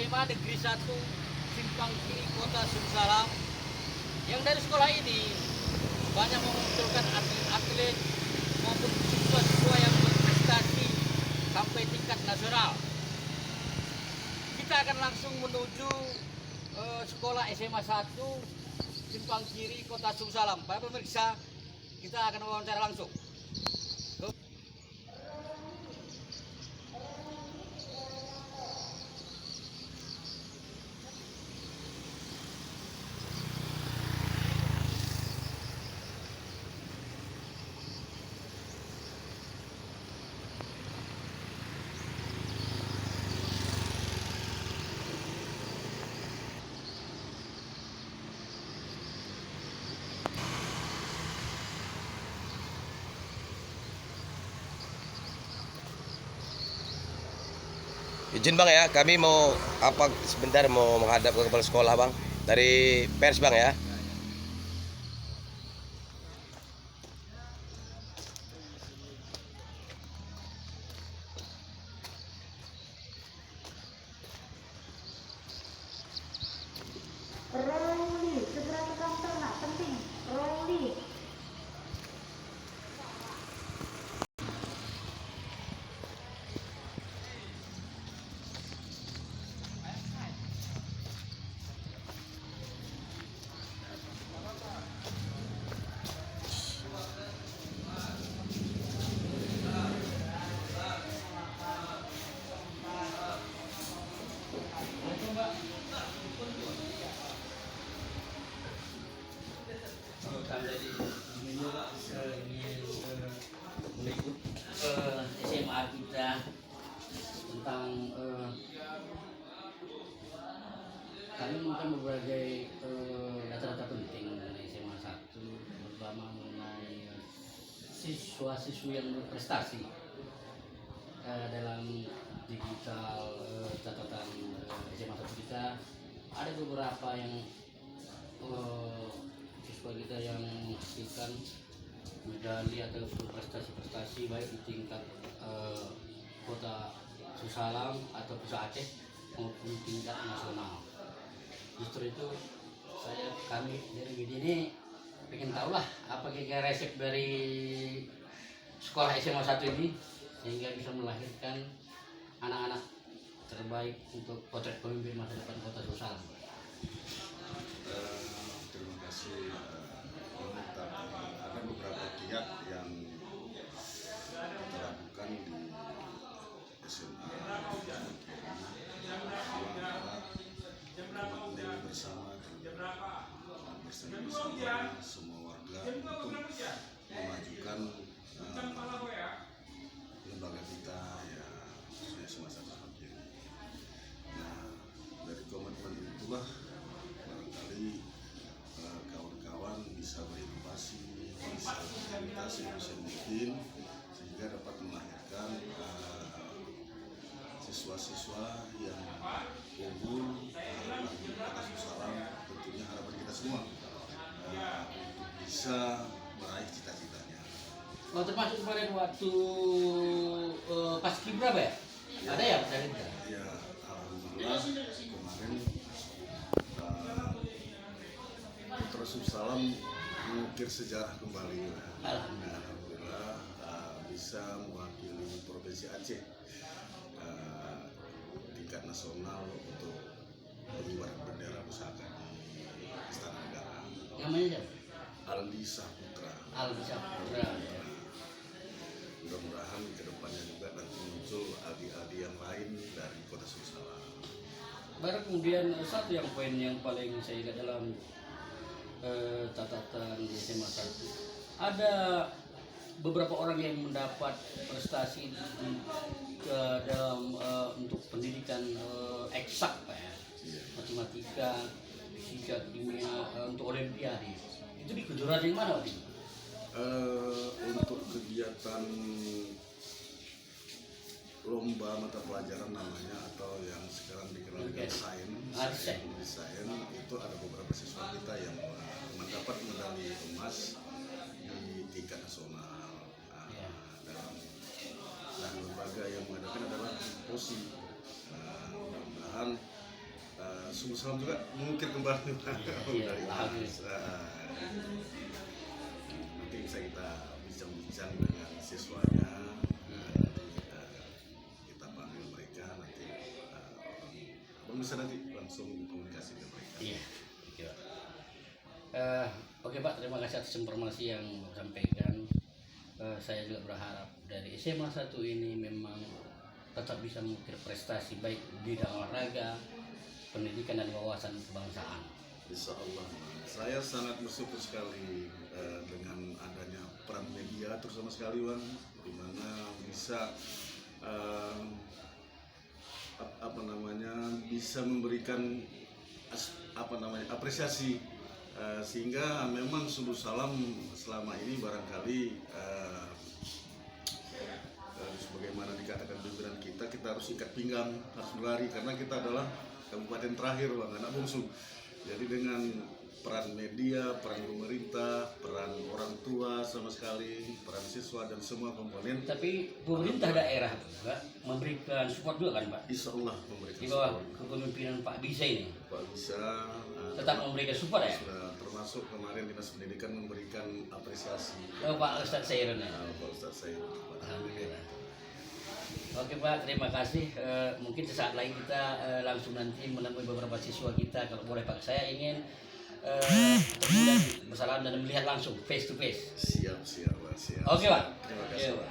SMA Negeri 1 Simpang Kiri Kota Sumsalam. Yang dari sekolah ini banyak memunculkan atlet-atlet maupun siswa-siswa yang berprestasi sampai tingkat nasional. Kita akan langsung menuju sekolah SMA 1 Simpang Kiri Kota Sumsalam. Para pemirsa, kita akan wawancara langsung. Izin bang ya, kami mau sebentar mau menghadap ke kepala sekolah bang dari pers bang ya. Rolly, segera ke kantor nak, penting. Rolly. Berikut SMA kita tentang kami menemukan berbagai data-data penting mengenai SMA 1, terutama mengenai siswa-siswi yang berprestasi dalam digital catatan SMA 1 kita. Ada beberapa yang siswa kita yang menghasilkan medali atau prestasi-prestasi baik di tingkat kota Susalam atau pusat Aceh maupun tingkat nasional. Justru itu kami dari media ini pengen tahu lah apa kira-kira resep dari sekolah SMA 1 ini sehingga bisa melahirkan anak-anak terbaik untuk potret pemimpin masa depan kota Susalam. Terima kasih. Ada beberapa giat yang kita lakukan di SMA bersama semua warga untuk memajukan lembaga kita ya SMA 1 Simpang Kiri. Nah, dari komitmen itulah barangkali kawan-kawan bisa berinovasi, bisa berinovasi mungkin sehingga dapat melahirkan siswa-siswa yang unggul di Kota Sumsalam. Tentunya harapan kita semua untuk bisa meraih cita-citanya. Oh, termasuk kemarin waktu Paskibra ya? Ada ya dari kita? Ya, alhamdulillah kemarin Putra Sumsalam mengukir sejarah kembali. Alhamdulillah bisa mewakili Provinsi Aceh tingkat nasional untuk pengibaran bendera pusaka di Istana Negara. Namanya siapa? Aldi Saputra. Aldi Saputra. Mudah-mudahan kedepannya juga nanti muncul aldi-aldi yang lain dari Kota Sumsalam. Baru kemudian satu yang poin yang paling saya ingat dalam catatan di SMA 1, ada beberapa orang yang mendapat prestasi dalam untuk pendidikan eksak, Pak ya, matematika, fisika, kimia, untuk olimpiade. Itu di kejuaraan yang mana waktu itu? Untuk kegiatan lomba mata pelajaran namanya atau yang sekarang dikenal dengan sains itu ada beberapa siswa kita yang mendapat medali emas di tingkat nasional. Dan lembaga yang mengadakan adalah POSI. Mudah-mudahan sungguh salam juga mengukir kembali Iya, dari bagus. nanti bisa kita bincang-bincang dengan siswanya. Kita panggil mereka nanti abang bisa nanti langsung komunikasi dengan mereka. Iya. Iya. Oke Pak, terima kasih atas informasi yang Bapak sampaikan. Saya juga berharap dari SMA 1 ini memang tetap bisa mengukir prestasi baik di bidang olahraga, pendidikan dan wawasan kebangsaan. Insya Allah, saya sangat bersyukur sekali dengan adanya peran media terutama sekali Bang, di mana bisa bisa memberikan apresiasi sehingga memang sungguh salam selama ini barangkali sebagaimana dikatakan pimpinan kita harus ikat pinggang, harus berlari karena kita adalah kabupaten terakhir Bang, anak bungsu. Jadi dengan peran media, peran pemerintah, peran orang tua sama sekali, peran siswa dan semua komponen. Tapi pemerintah daerah juga memberikan support juga kan Pak? Insya Allah memberikan Di bawah support. kepemimpinan Pak Bisa ini Pak bisa tetap memberikan support ya? sudah termasuk kemarin Dinas Pendidikan memberikan apresiasi. Pak Ustadz Sairun ya? Pak Ustadz saya. Alhamdulillah. Oke Pak, terima kasih. Mungkin sesaat lain kita langsung nanti menemui beberapa siswa kita. Kalau boleh Pak, saya ingin bersalam dan melihat langsung face to face. Siap. Oke Pak. Terima kasih. Iya, Pak.